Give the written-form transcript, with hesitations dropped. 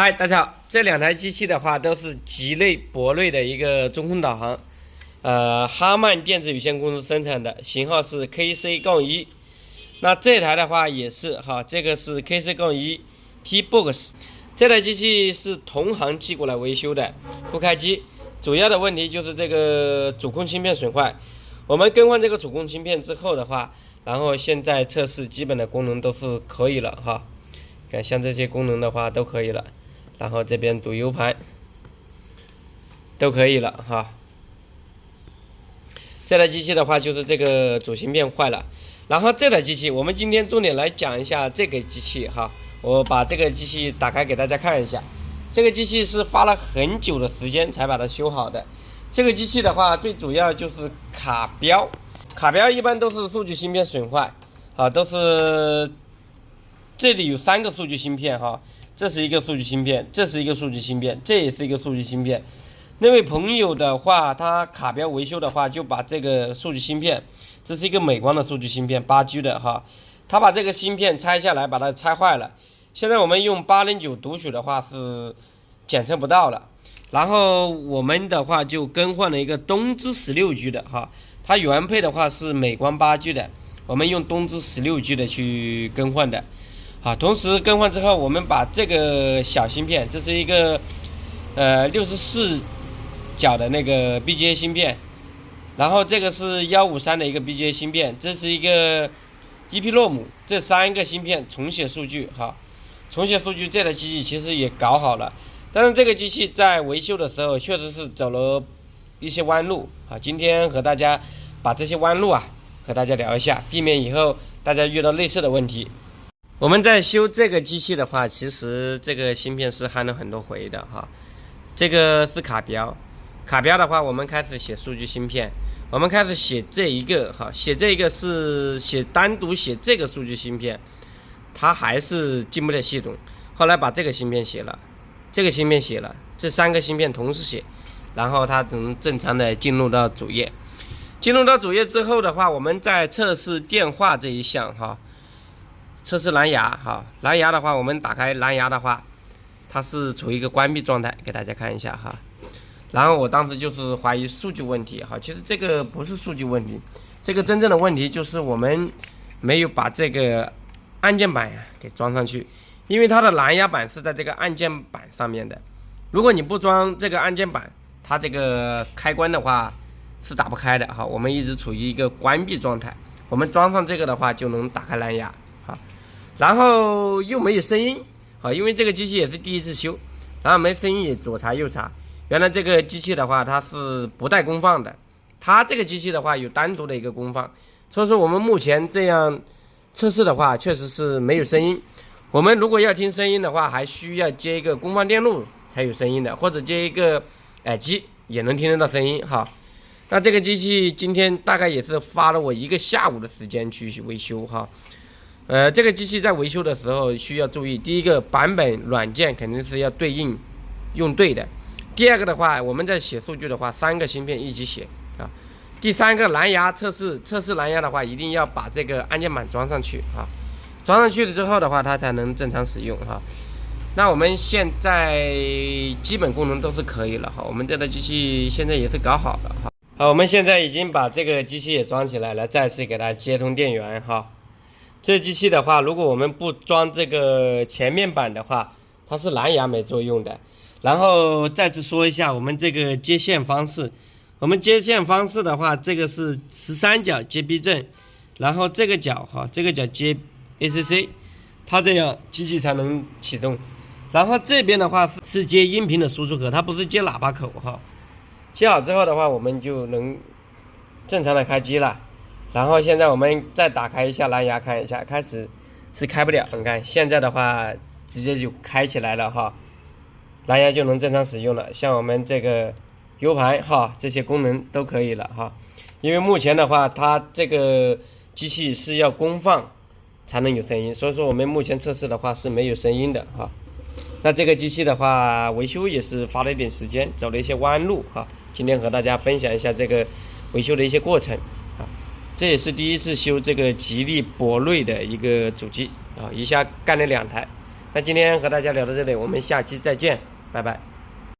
嗨，大家好，这两台机器的话都是极类博瑞的一个中控导航，哈曼电子有限公司生产的，型号是 KC-1。那这台的话也是哈，这个是 KC-1 T-Box， 这台机器是同行寄过来维修的，不开机。主要的问题就是这个主控芯片损坏。我们更换这个主控芯片之后的话，然后现在测试基本的功能都是可以了哈，看像这些功能的话都可以了。然后这边读 U 盘都可以了哈。这台机器的话就是这个主芯片坏了，然后这台机器我们今天重点来讲一下这个机器哈。我把这个机器打开给大家看一下，这个机器是花了很久的时间才把它修好的。这个机器的话最主要就是卡标，卡标一般都是数据芯片损坏啊，都是这里有3个数据芯片哈。这是一个数据芯片，这是一个数据芯片，这也是一个数据芯片。那位朋友的话，他卡标维修的话，就把这个数据芯片，这是一个美光的数据芯片，8G 的哈，他把这个芯片拆下来，把它拆坏了。现在我们用809读取的话是检测不到了，然后我们的话就更换了一个东芝16G 的哈，它原配的话是美光8G 的，我们用东芝16G 的去更换的。好，同时更换之后，我们把这个小芯片，这是一个64角的那个 BGA 芯片，然后这个是153的一个 BGA 芯片，这是一个 EPROM， 这3个芯片重写数据哈，重写数据这台机器其实也搞好了，但是这个机器在维修的时候确实是走了一些弯路啊。今天和大家把这些弯路和大家聊一下，避免以后大家遇到类似的问题。我们在修这个机器的话，其实这个芯片是焊了很多回的哈。这个是卡标，卡标的话，我们开始写数据芯片，我们开始写这一个哈，写这个是单独写这个数据芯片，它还是进不了系统。后来把这个芯片写了，这个芯片写了，这3个芯片同时写，然后它能正常的进入到主页。进入到主页之后的话，我们在测试电话这一项哈。测试蓝牙哈，蓝牙的话，我们打开蓝牙的话，它是处于一个关闭状态，给大家看一下哈。然后我当时就是怀疑数据问题哈，其实这个不是数据问题，这个真正的问题就是我们没有把这个按键板给装上去，因为它的蓝牙板是在这个按键板上面的。如果你不装这个按键板，它这个开关的话是打不开的哈。我们一直处于一个关闭状态，我们装上这个的话就能打开蓝牙。然后又没有声音啊，因为这个机器也是第一次修，然后没声音也左查右查。原来这个机器的话它是不带功放的，它这个机器的话有单独的一个功放，所以说我们目前这样测试的话确实是没有声音。我们如果要听声音的话，还需要接一个功放电路才有声音的，或者接一个耳机也能听得到声音哈。那这个机器今天大概也是花了我1个下午的时间去维修哈。这个机器在维修的时候需要注意，第一个版本软件肯定是要对应用对的。第二个的话，我们在写数据的话，3个芯片一起写啊。第3个蓝牙测试蓝牙的话，一定要把这个按键板装上去啊。装上去了之后的话，它才能正常使用哈。那我们现在基本功能都是可以了哈。我们这台机器现在也是搞好了哈。好，我们现在已经把这个机器也装起来了，再次给它接通电源哈。这机器的话，如果我们不装这个前面板的话，它是蓝牙没作用的。然后再次说一下我们这个接线方式，我们接线方式的话，这个是13角接避震，然后这个角这个角接 ACC， 它这样机器才能启动。然后这边的话是接音频的输出口，它不是接喇叭口哈。接好之后的话，我们就能正常的开机了。然后现在我们再打开一下蓝牙看一下，开始是开不了，你看现在的话直接就开起来了哈，蓝牙就能正常使用了。像我们这个 U 盘哈，这些功能都可以了哈。因为目前的话它这个机器是要功放才能有声音，所以说我们目前测试的话是没有声音的哈。那这个机器的话维修也是花了一点时间，走了一些弯路哈。今天和大家分享一下这个维修的一些过程。这也是第一次修这个吉利博瑞的一个主机啊，一下干了2台，那今天和大家聊到这里，我们下期再见，拜拜。